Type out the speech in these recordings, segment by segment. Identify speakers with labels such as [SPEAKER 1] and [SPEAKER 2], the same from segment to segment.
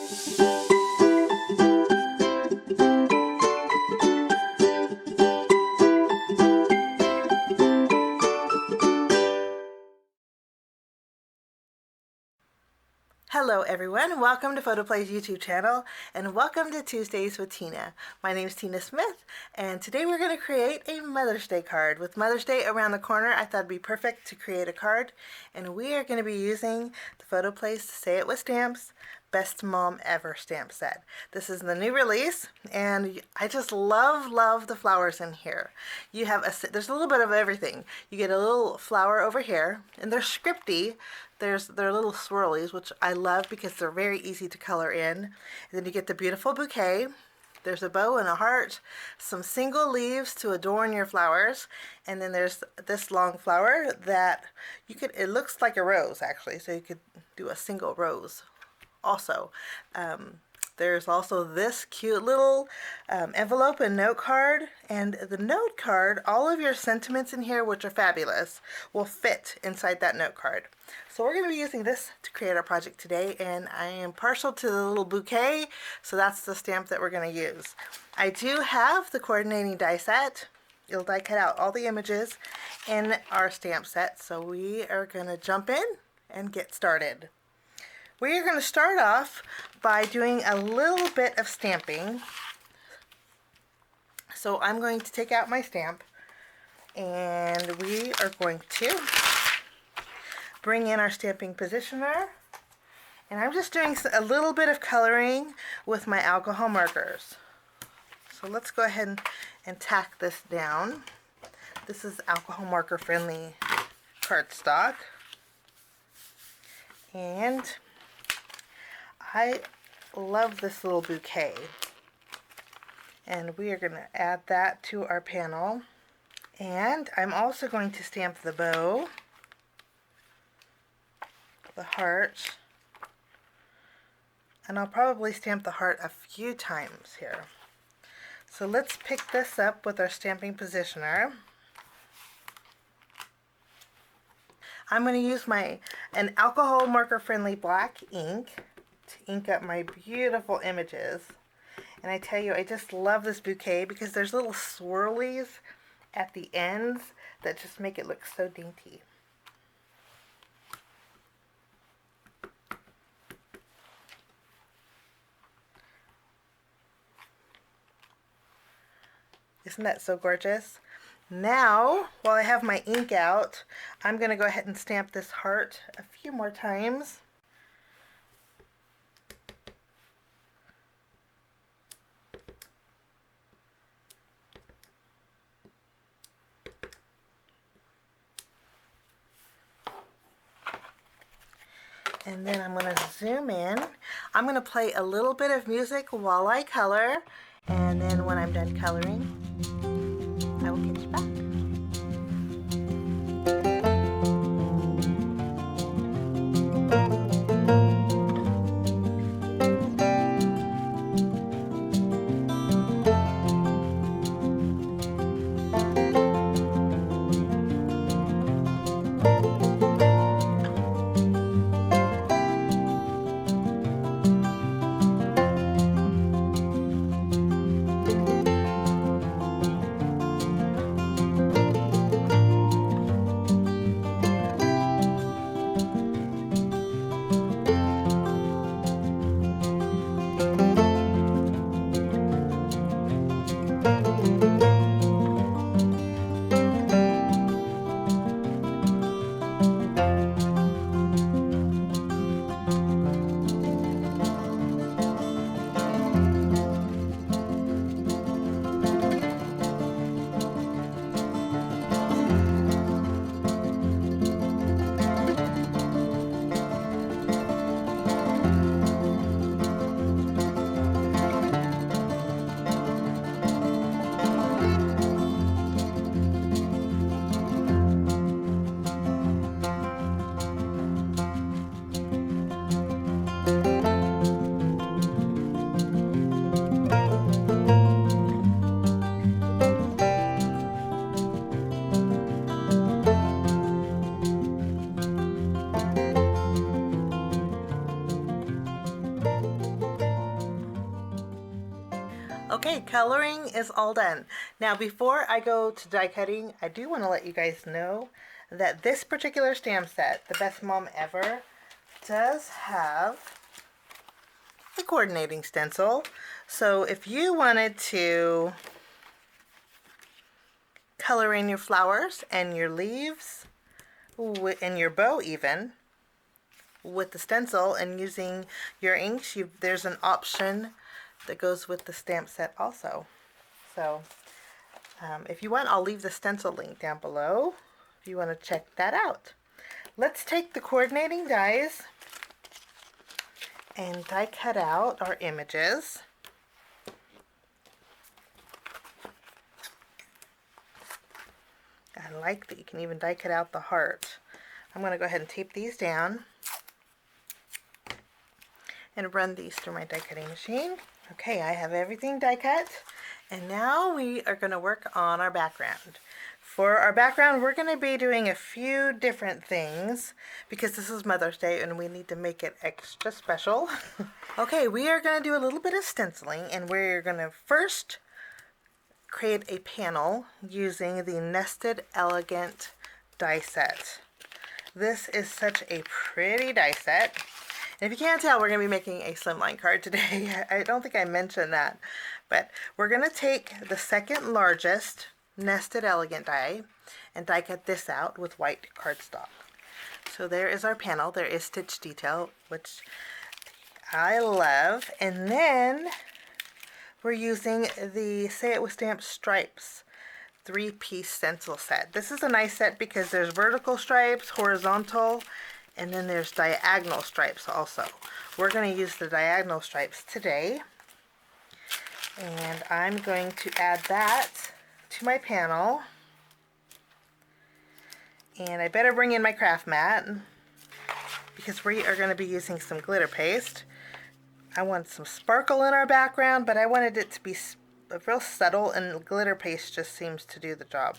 [SPEAKER 1] Hello everyone, welcome to PHOTOPLAY's YouTube channel and welcome to Tuesdays with Tina. My name is Tina Smith and today we're going to create a Mother's Day card. With Mother's Day around the corner, I thought it'd be perfect to create a card, and we are going to be using the PHOTOPLAY's Say It With Stamps Best Mom Ever stamp set. This is the new release and I just love the flowers in here. You have there's a little bit of everything. You get a little flower over here and they're scripty. They're little swirlies, which I love because they're very easy to color in. And then you get the beautiful bouquet. There's a bow and a heart, some single leaves to adorn your flowers, and then there's this long flower that it looks like a rose actually, so you could do a single rose also. There's also this cute little envelope and note card, and the note card, all of your sentiments in here, which are fabulous, will fit inside that note card. So we're going to be using this to create our project today, and I am partial to the little bouquet, so that's the stamp that we're going to use. I do have the coordinating die set. It'll die cut out all the images in our stamp set, so we are going to jump in and get started. We are going to start off by doing a little bit of stamping. So I'm going to take out my stamp and we are going to bring in our stamping positioner. And I'm just doing a little bit of coloring with my alcohol markers. So let's go ahead and tack this down. This is alcohol marker friendly cardstock. And I love this little bouquet, and we are going to add that to our panel. And I'm also going to stamp the bow, the heart, and I'll probably stamp the heart a few times here. So let's pick this up with our stamping positioner. I'm going to use an alcohol marker friendly black ink to ink up my beautiful images. And I tell you, I just love this bouquet because there's little swirlies at the ends that just make it look so dainty. Isn't that so gorgeous? Now, while I have my ink out, I'm going to go ahead and stamp this heart a few more times. And then I'm going to zoom in. I'm going to play a little bit of music while I color, and then when I'm done coloring, I will get you back. Okay, coloring is all done. Now before I go to die cutting, I do want to let you guys know that this particular stamp set, the Best Mom Ever, does have a coordinating stencil. So if you wanted to color in your flowers and your leaves and your bow even with the stencil and using your inks, there's an option that goes with the stamp set also. So if you want, I'll leave the stencil link down below if you want to check that out. Let's take the coordinating dies and die cut out our images. I like that you can even die cut out the heart. I'm going to go ahead and tape these down and run these through my die cutting machine. Okay, I have everything die cut, and now we are going to work on our background. For our background, we're going to be doing a few different things because this is Mother's Day and we need to make it extra special. Okay, we are going to do a little bit of stenciling, and we're going to first create a panel using the Nested Elegant die set. This is such a pretty die set. And if you can't tell, we're going to be making a slimline card today. I don't think I mentioned that. But we're going to take the second largest Nested Elegant die and die cut this out with white cardstock. So there is our panel. There is stitch detail, which I love. And then we're using the Say It With Stamp Stripes 3-piece stencil set. This is a nice set because there's vertical stripes, horizontal, and then there's diagonal stripes also. We're going to use the diagonal stripes today. And I'm going to add that to my panel. And I better bring in my craft mat because we are going to be using some glitter paste. I want some sparkle in our background, but I wanted it to be real subtle, and glitter paste just seems to do the job.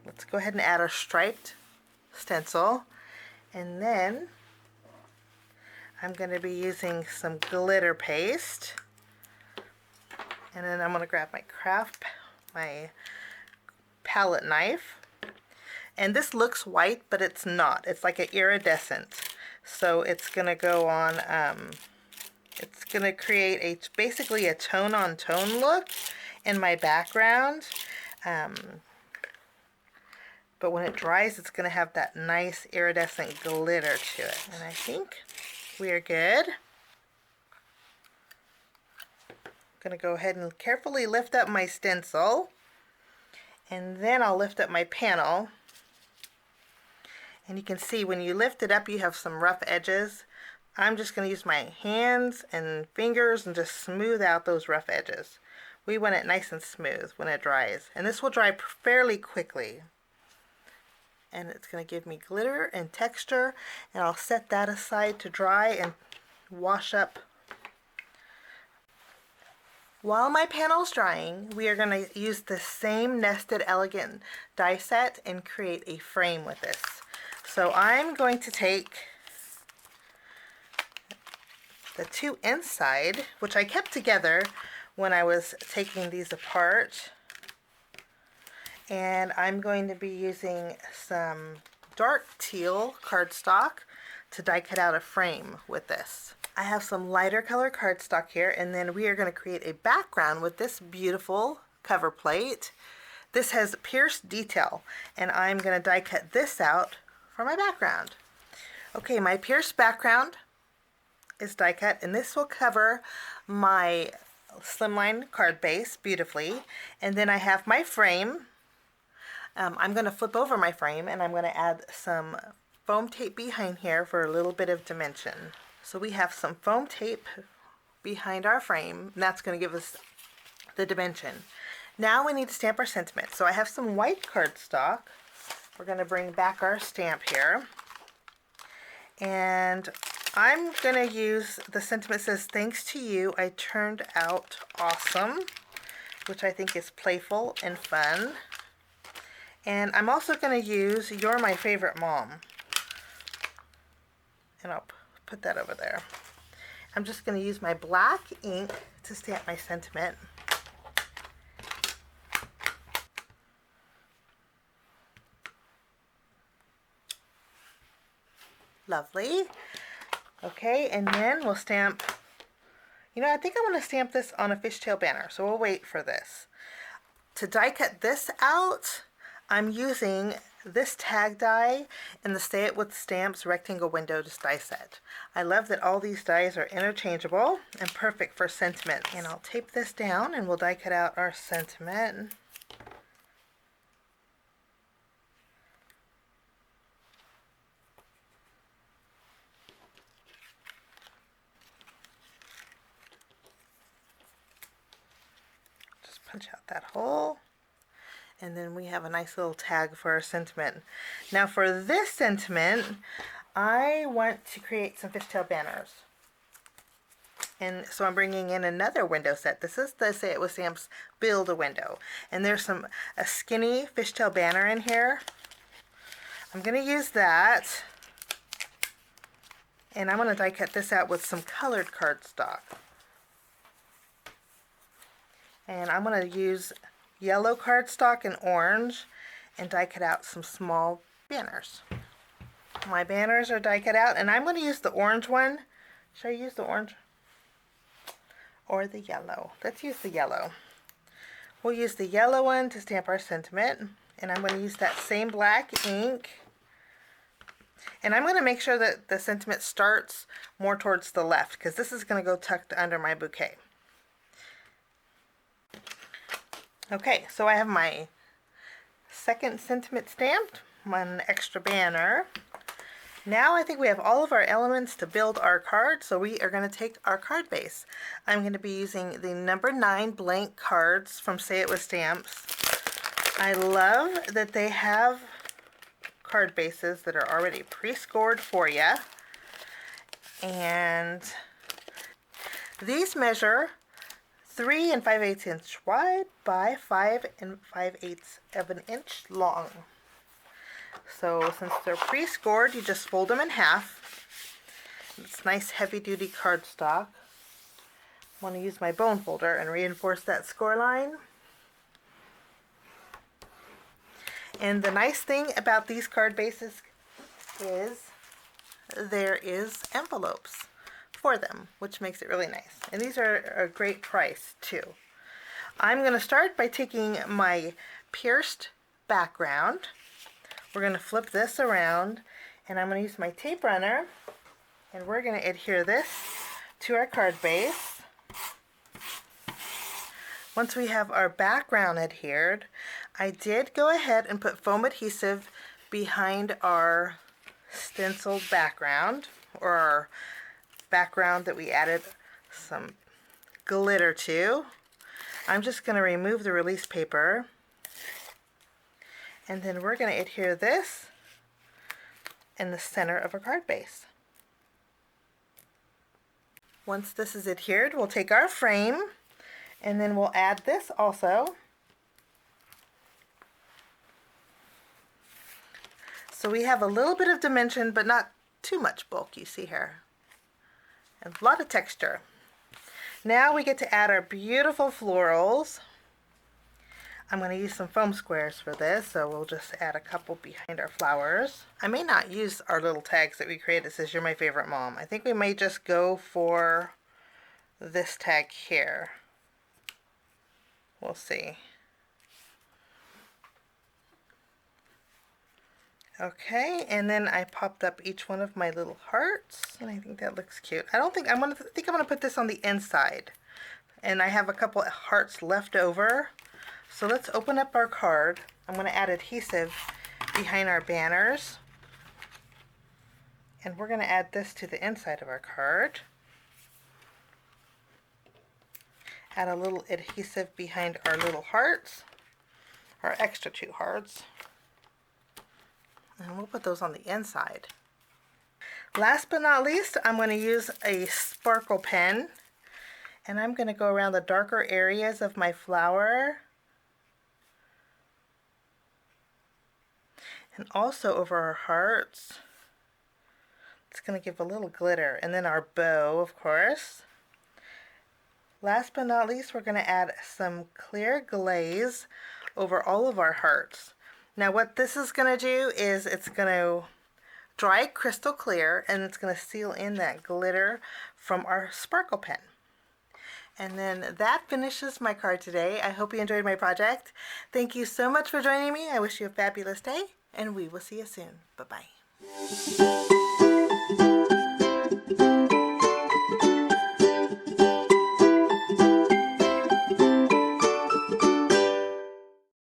[SPEAKER 1] Let's go ahead and add our striped stencil. And then I'm going to be using some glitter paste. And then I'm going to grab my palette knife. And this looks white, but it's not. It's like an iridescent. So it's going to go on, it's going to create basically a tone-on-tone look in my background. But when it dries, it's going to have that nice iridescent glitter to it. And I think we are good. I'm going to go ahead and carefully lift up my stencil. And then I'll lift up my panel. And you can see when you lift it up, you have some rough edges. I'm just going to use my hands and fingers and just smooth out those rough edges. We want it nice and smooth when it dries. And this will dry fairly quickly. And it's going to give me glitter and texture, and I'll set that aside to dry and wash up. While my panel's drying, we are going to use the same Nested Elegant die set and create a frame with this. So I'm going to take the two inside, which I kept together when I was taking these apart. And I'm going to be using some dark teal cardstock to die cut out a frame with this. I have some lighter color cardstock here, and then we are going to create a background with this beautiful cover plate. This has pierced detail, and I'm going to die cut this out for my background. Okay, my pierced background is die cut, and this will cover my slimline card base beautifully. And then I have my frame. I'm going to flip over my frame, and I'm going to add some foam tape behind here for a little bit of dimension. So we have some foam tape behind our frame, and that's going to give us the dimension. Now we need to stamp our sentiment. So I have some white cardstock. We're going to bring back our stamp here. And I'm going to use the sentiment says, "Thanks to you, I turned out awesome," which I think is playful and fun. And I'm also going to use "You're My Favorite Mom." And I'll put that over there. I'm just going to use my black ink to stamp my sentiment. Lovely. Okay, and then we'll stamp, you know, I think I want to stamp this on a fishtail banner, so we'll wait for this. To die cut this out, I'm using this tag die in the Stay It With Stamps rectangle window die set. I love that all these dies are interchangeable and perfect for sentiments. And I'll tape this down and we'll die cut out our sentiment. Just punch out that hole. And then we have a nice little tag for our sentiment. Now for this sentiment, I want to create some fishtail banners. And so I'm bringing in another window set. This is the Say It With Stamps Build a Window. And there's a skinny fishtail banner in here. I'm going to use that. And I'm going to die cut this out with some colored cardstock. And I'm going to use yellow cardstock and orange and die cut out some small banners. My banners are die cut out, and I'm going to use the orange one. Should I use the orange or the yellow? Let's use the yellow. We'll use the yellow one to stamp our sentiment, and I'm going to use that same black ink. And I'm going to make sure that the sentiment starts more towards the left, because this is going to go tucked under my bouquet. Okay, so I have my second sentiment stamped, one extra banner. Now I think we have all of our elements to build our card, so we are going to take our card base. I'm going to be using the number 9 blank cards from Say It With Stamps. I love that they have card bases that are already pre-scored for you. And these measure 3 5/8 inch wide by 5 5/8 of an inch long. So since they're pre-scored, you just fold them in half. It's nice heavy-duty cardstock. I want to use my bone folder and reinforce that score line. And the nice thing about these card bases is there is envelopes for them, which makes it really nice. And these are a great price too. I'm going to start by taking my pierced background. We're going to flip this around, and I'm going to use my tape runner, and we're going to adhere this to our card base. Once we have our background adhered, I did go ahead and put foam adhesive behind our stenciled background, or our background that we added some glitter to. I'm just going to remove the release paper, and then we're going to adhere this in the center of our card base. Once this is adhered, we'll take our frame, and then we'll add this also. So we have a little bit of dimension, but not too much bulk, you see here. And a lot of texture. Now we get to add our beautiful florals. I'm going to use some foam squares for this, so we'll just add a couple behind our flowers. I may not use our little tags that we created that says "You're my favorite mom." I think we may just go for this tag here. We'll see. Okay, and then I popped up each one of my little hearts, and I think that looks cute. I think I'm gonna put this on the inside, and I have a couple of hearts left over. So let's open up our card. I'm gonna add adhesive behind our banners, and we're gonna add this to the inside of our card. Add a little adhesive behind our little hearts, our extra 2 hearts. And we'll put those on the inside. Last but not least, I'm going to use a sparkle pen, and I'm going to go around the darker areas of my flower and also over our hearts. It's going to give a little glitter, and then our bow, of course. Last but not least, we're going to add some clear glaze over all of our hearts. Now what this is going to do is it's going to dry crystal clear, and it's going to seal in that glitter from our sparkle pen. And then that finishes my card today. I hope you enjoyed my project. Thank you so much for joining me. I wish you a fabulous day, and we will see you soon. Bye-bye.